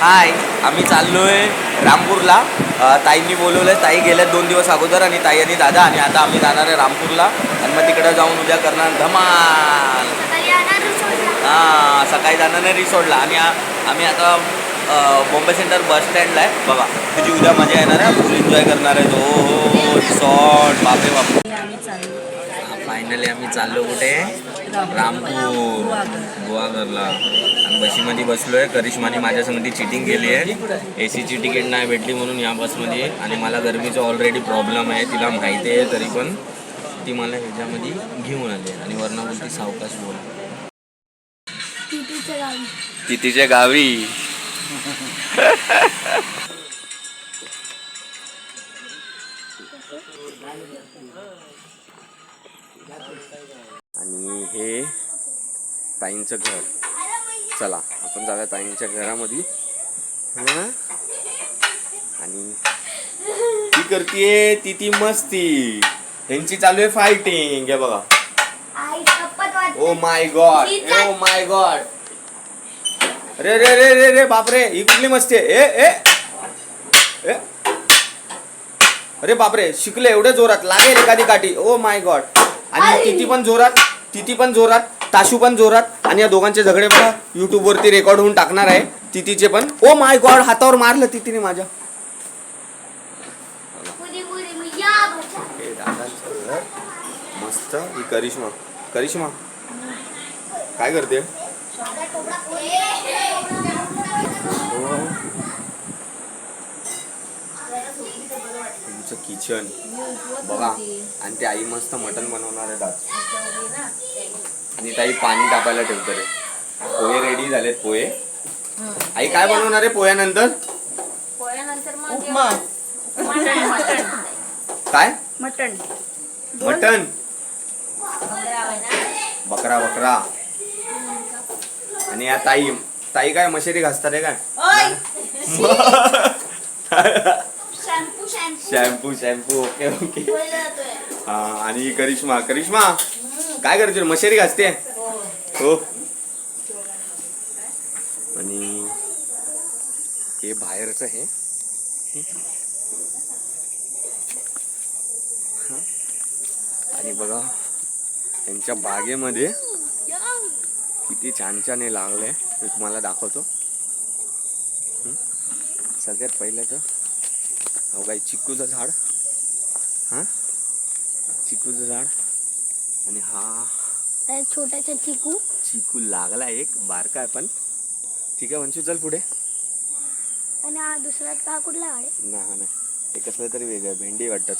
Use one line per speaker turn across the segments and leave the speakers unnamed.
हाय, आम्ही चाललोय रामपूरला. ताईंनी बोलवलं. ताई गेल्यात 2 दिवस अगोदर आणि ताई आणि दादा, आणि आता आम्ही जाणार आहे रामपूरला. आणि मग तिकडे जाऊन उद्या करणार धमाल. सकाळी जाणार आहे रिसॉर्टला. आणि आम्ही आता बॉम्बे सेंटर बस स्टँडला आहे. बघा तुझी उद्या मजा येणार आहे. फुल एन्जॉय करणार आहे. हो रिसॉर्ट बापरे बाप. फायनली आम्ही चाललो कुठे? रामपूर गुहागरला. आणि बशीमध्ये बसलोय. करिश्माने माझ्यासंगती चिटिंग केली आहे. एसीची तिकीट नाही भेटली म्हणून या बसमध्ये. आणि मला गरमीचा ऑलरेडी प्रॉब्लेम आहे, तिला माहिती आहे, तरी पण ती मला ह्याच्यामध्ये घेऊन आली. आणि वरनं बोलती सावकाश बोल. तिथीच्या गावी. आणि हे ताईंचं घर. चला आपण जाऊया ताईंच्या घरामध्ये. आणि ती करतीये ती मस्ती. त्यांची चालू आहे फायटिंग. हे बघा. ओ my God, O my God. रे रे रे रे रे बापरे, ही कुठली मस्ती आहे? ए ए अरे बापरे, शिकले एवढे जोरात लागेल एखादी काठी. ओ माय गॉड. आणि तिती पण जोरात, ताशू पण जोरात. आणि या दोघांचे झगडे बघा युट्यूब वरती रेकॉर्ड होऊन टाकणार आहे. तितीचे पण. ओ माय गॉड, हातावर मारलं तितीने माझ्या. मस्त. ही करिश्मा काय करते? तुमचं किचन बघा. आणि ते आई मस्त मटण बनवणार आहे आज. आणि ताई पाणी तापायला ठेवते रे. पोहे रेडी झालेत. पोहे आई काय बनवणार आहे पोह्यानंतर?
उपमा.
काय?
मटण.
बकरा. आणि या ताई काय मशेरी घासतात आहे काय? शॅम्पू. ओके. हा. आणि करिश्मा काय करते? मशेरी घासते. हो. आणि हे बाहेरच आहे. आणि बघा त्यांच्या बागेमध्ये किती छान हे लागले. मी तुम्हाला दाखवतो. सगळ्यात पहिलं तर हो काही चिकूचं झाड. चिकूचं झाड. आणि हा
छोटासा
चिकू लागला एक बारका आहे पण. ठीक आहे वंशू, चल पुढे.
आणि हा दुसरा का कुठला आहे?
नाही हे कसलं तरी वेगळं. भेंडी वाटतं.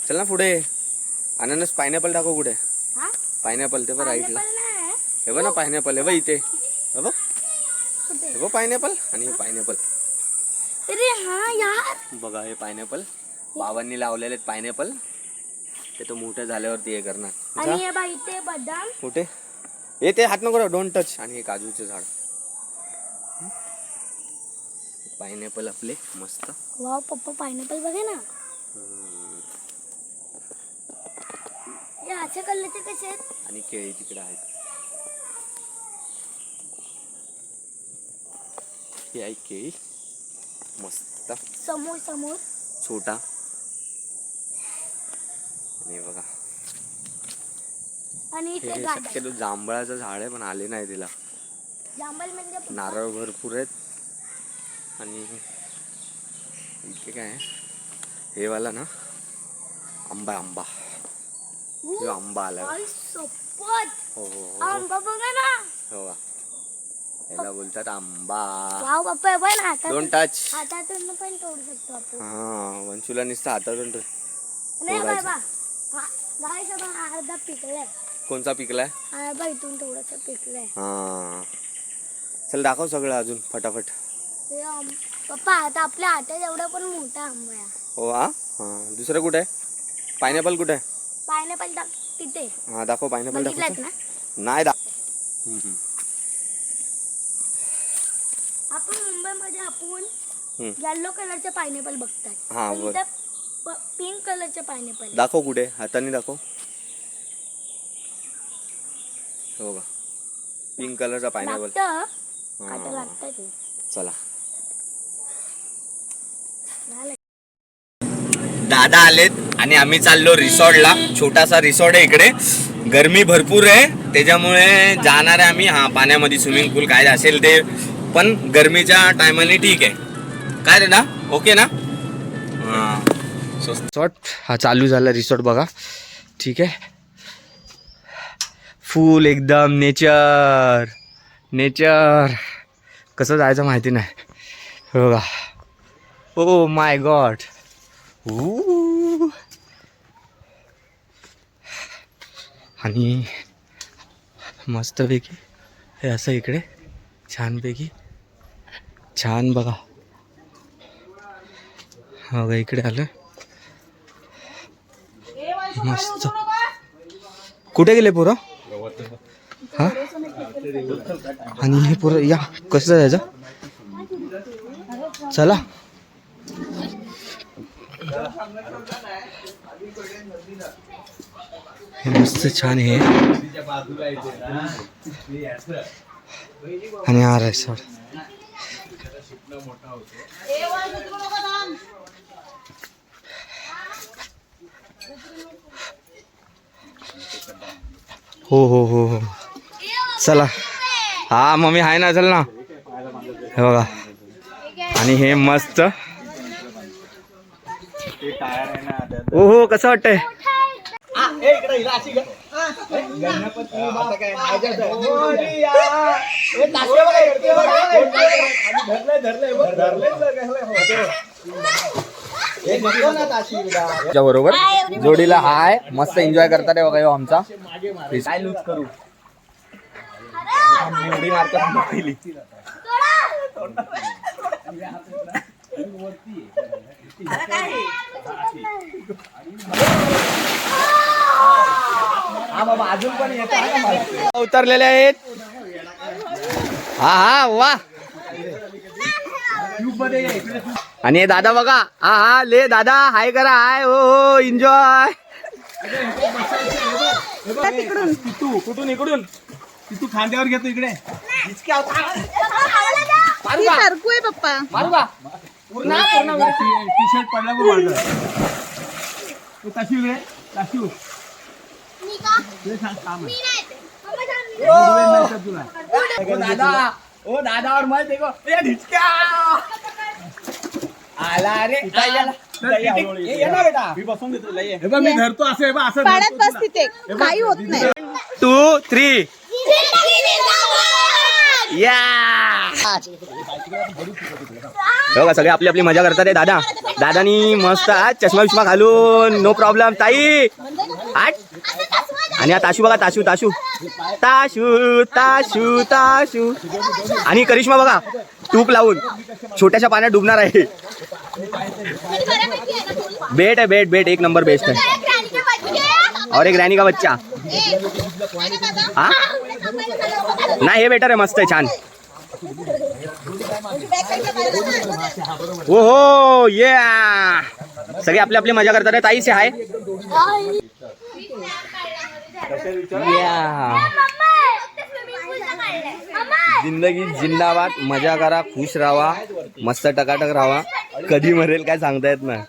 चल ना पुढे. अननस पायनॅपल दाखव कुठे? पायनॅपल ते बघ राईटला. हे बघ ना पायनॅपल. हे बघ इथे. हे बघ पायनॅपल. आणि हे पायनॅपल.
अरे हा यार
बघा हे पायनॅपल बाबांनी लावलेले पायनॅपल. ते तर मोठे झाल्यावरती हे करणार.
आणि हे बघ इथे बदाम.
कुठे? हे ते हात नको, डोंट टच. आणि हे काजूचे झाड. पायनॅपल आपले मस्त.
वाव पप्पा पायनॅपल बघे ना. हे अशा कलरचे कसे आहेत?
आणि केळी तिकडे आहेत. ही आहे केळी मस्त.
समोर
छोटा. आणि बघा
आणि
हे शक्यतो जांभळाचं झाड आहे पण आले नाही तिला.
जांभळ म्हणजे
नारळ भरपूर आहेत. आणि इथे काय आहे? हे वाला ना आंबा. हे आंबा आला. हो.
आंबा बघा ना.
हो याला बोलतात आंबा.
वाव पप्पा बघ ना.
Don't touch.
हातातून पण तोडू शकतो आपण.
हा वंशूला नुसतं हातातून
नाही बाबा. गाईस आपण अर्धा पिकलाय.
कोणचा पिकलाय?
अर्धा इथून थोडासा पिकलाय.
हा चल दाखव सगळं अजून फटाफट.
पप्पा आता आपल्या हातात एवढा पण मोठा आंबा आहे.
हो. हा दुसरं कुठे आहे? पायनॅपल कुठे आहे?
पायनॅपल तिथे.
हा दाखव पायनॅपल. दाखव
ना.
नाही
आपण मुंबईमध्ये आपण येलो कलरचे पायनॅपल बघतात.
हा
पिंक कलरचे पायनॅपल.
दाखव कुठे? हाताने दाखव. हो का पिंक कलरचा पायनॅपल.
लागतं ते.
चला दादा आलेत आणि आम्ही चाललो रिसॉर्टला. छोटासा रिसॉर्ट आहे इकडे. गरमी भरपूर आहे त्याच्यामुळे जाणार आहे आम्ही. हा पाण्यामध्ये स्विमिंग पूल काय असेल ते, पण गरमीच्या टायमाने ठीक आहे. काय रे ना, ओके ना. हा रिसॉर्ट हा चालू झाला रिसॉर्ट बघा. ठीक आहे, फुल एकदम नेचर नेचर. कसं जायचं माहिती नाही बघा. ओ माय गॉड. आणि मस्तपैकी हे असं इकडे छानपैकी छान बघा. बघा इकडे आलं मस्त. कुठे गेले पोरं? हा, आणि हे पोरं या कसं जायचं. चला हे मस्त छान आहे. आणि हा रिसॉर्ट हो हो हो हो. चला हा मम्मी आहे ना, चल ना. हे बघा आणि हे मस्त. ओ हो कसं वाटतंय. बरोबर जोडीला हाय मस्त एन्जॉय करतात बघा. ह्यो आमचा काय लूज करू उडी मारतात पहिली. हा बाबा अजून पण येत उतरलेले आहेत. हा हा वा. आणि हे दादा बघा. हा हा ले दादा हाय करा. हाय हो हो एन्जॉय. कुठून इकडून तू खांद्यावर घेतो इकडे.
सरकू आहे पप्पा.
मारू का पूर्ण
टी शर्ट पडला बघ ताशी वे ताशी
दादा. ओ दादा और मत देखो ये ढिचका आला रे. ये ना बेटा
मी बसून देतो. मी धरतो असं असं
पाण्यात बस तिथे काही होत नाही.
2 3 या. बघा सगळे आपली आपली मजा करतात. दादा दादानी मस्त आज चष्मा बिष्मा घालून नो प्रॉब्लेम. ताई आठ. आणि हा ताशू बघा. ताशू ताशू ताशू ताशू ताशू. आणि करिश्मा बघा तूप लावून छोट्याशा पाण्यात डुबणार आहे. बेट आहे बेट बेट एक नंबर बेस्ट है. और एक रानी का बच्चा. हा नाही हे बेटर आहे मस्त आहे छान. हो हो ये सगळे आपली आपली मजा करतात. ताई से हाय. जिंदगी जिंदाबाद. मजा करा, खुश राहा, मस्त टकाटक राहा. कधी मरेल काय सांगता येत नाही.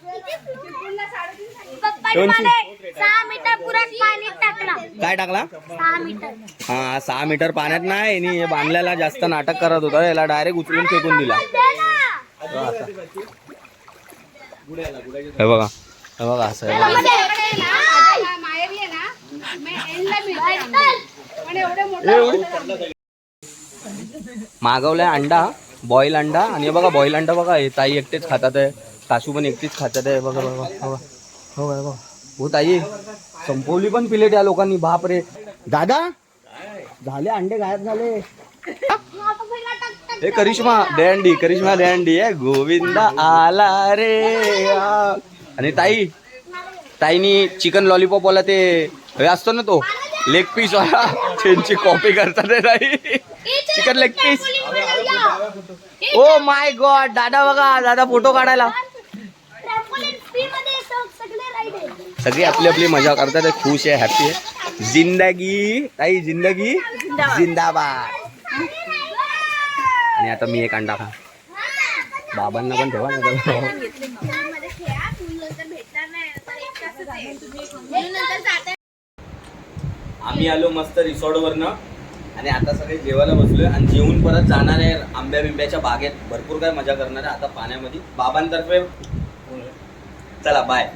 6 मीटर पुरात पाणी टाकला.
काय टाकला?
6 मीटर.
हा 6 मीटर पाण्यात नाही. आणि हे बांधल्याला जास्त नाटक करत होता. याला डायरेक्ट उचलून फेकून दिला. हे बघा हे बघा असं मागवलाय अंडा, बॉईल अंडा. आणि बघा बॉईल अंडा बघा हे ताई एकटेच खातात आहे. ताशू पण एकटीच खातात आहे. बघा बघा बघा हो बघा हो ताई संपवली पण प्लेट या लोकांनी. बाप रे दादा झाले अंडे गायब झाले. हे करिश्मा दंडी करिश्मा दंडी आहे. गोविंदा आला रे. आणि ताई ताईनी चिकन लॉलीपॉप वाला ते हे असतो ना तो लेग पीस वाला त्यांची कॉपी करतात ताई. Chicken leg piece. Oh my God. दादा बघा दादा फोटो काढायला. सगळी आपली आपली मजा करतात. खुश आहे हॅपी आहे. जिंदगी ताई जिंदगी जिंदाबाद. आणि आता मी एक अंडा खा. बाबांना पण ठेवा ना. आम्ही आलो मस्त रिसॉर्ट वरनं आणि आता सगळे जेवायला बसलोय आणि जेवून परत जाणार आहे आंब्या बिंब्याच्या बागेत. भरपूर काय मजा करणार आहे आता पाण्यामध्ये. बाबांतर्फे चला बाय.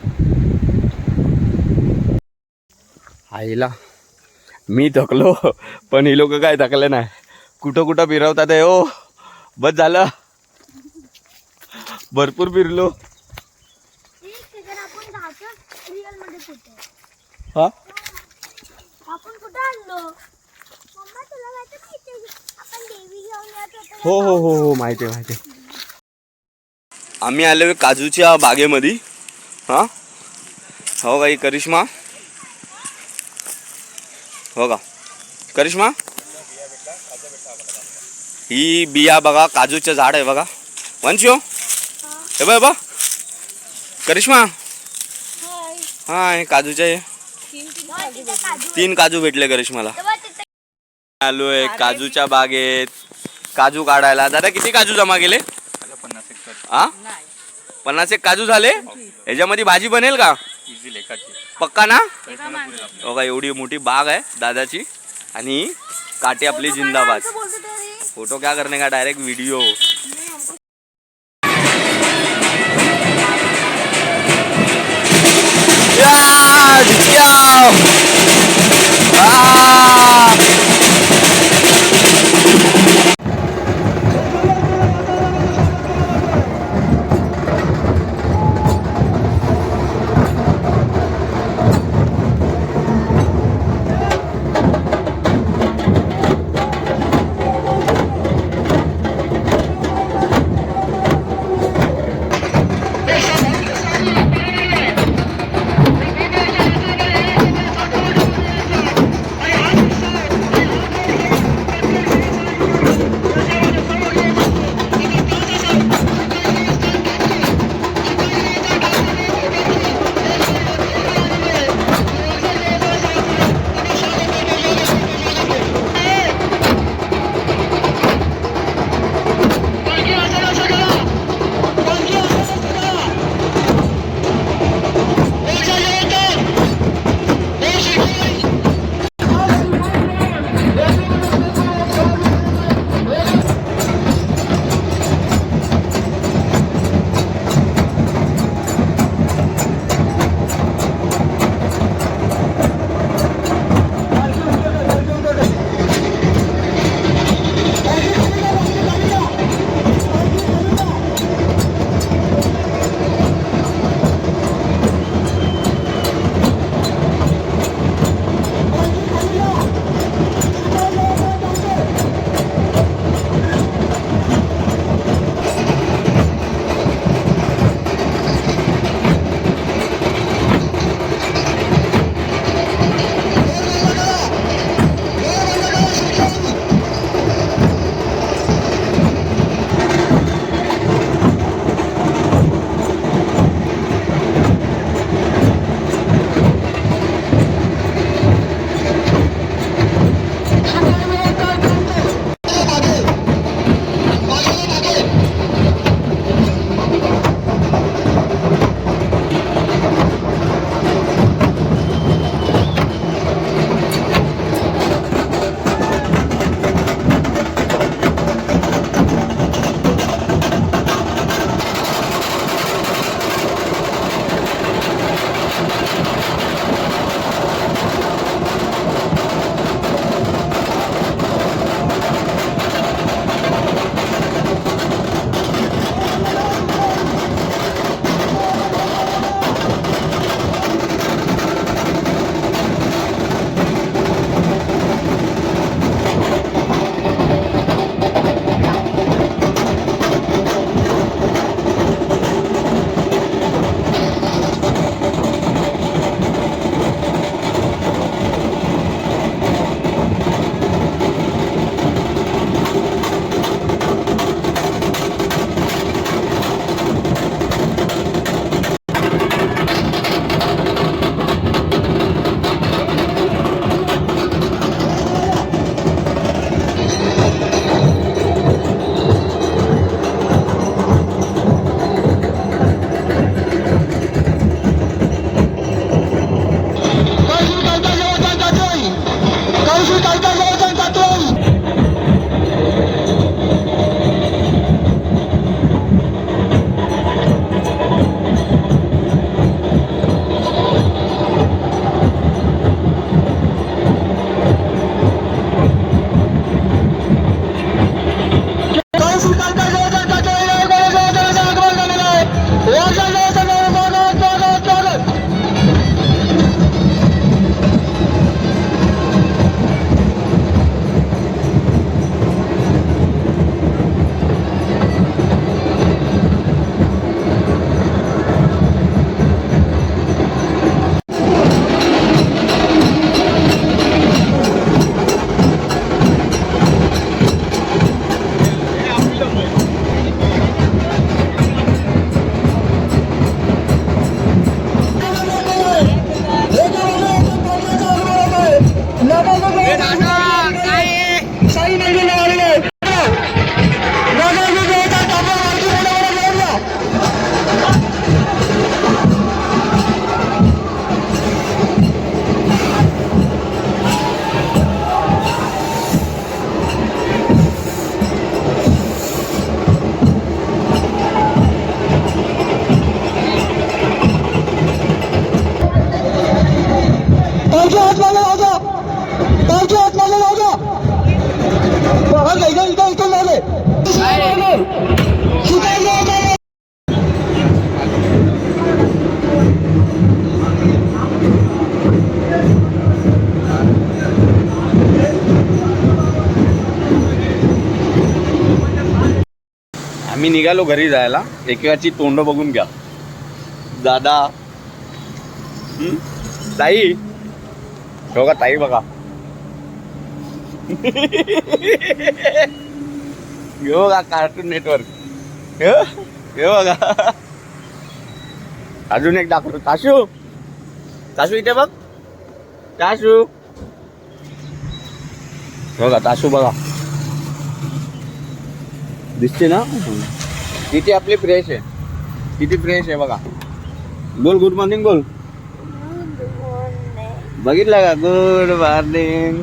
आईला मी थकलो पण ही लोक काय थकले नाही. कुठं कुठं फिरवतात आहे हो. बस झालं भरपूर फिरलो. हा
आपण कुठं आणलो मम्मा तुला माहिती आपण देवी घेऊन येत होतो.
हो हो हो हो माहिती आहे माहिती आहे. आम्ही आलो काजूच्या बागेमध्ये. हा हो काही करिश्मा हो का करिश्मा ही बिया बघा काजूचं झाड आहे बघा. वंशो हे बघ बघ करिश्मा हा हे काजूचे आहे. 3 काजू भेटले करिश्माला. आलोय काजूच्या बागेत काजू काढायला. दादा किती काजू जमा केले? 50 काजू झाले. ह्याच्यामध्ये भाजी बनेल का? पक्का ना? हो का एवढी मोठी बाग आहे दादाची आणि काटे आपली जिंदाबाद. फोटो क्या करने का डायरेक्ट व्हिडिओ. आम्ही निघालो घरी जायला. एकेकाची तोंड बघून घ्या. दादा ताई हो का ताई बघा हे बघा कार्टून नेटवर्क हे बघा. अजून एक दाखवतो. ताशू ताशू इथे बघ. ताशू बघा ताशू बघा दिसते ना किती आपली फ्रेश आहे. किती फ्रेश आहे बघा. बोल गुड मॉर्निंग बोल. बघितलं का गुड मॉर्निंग.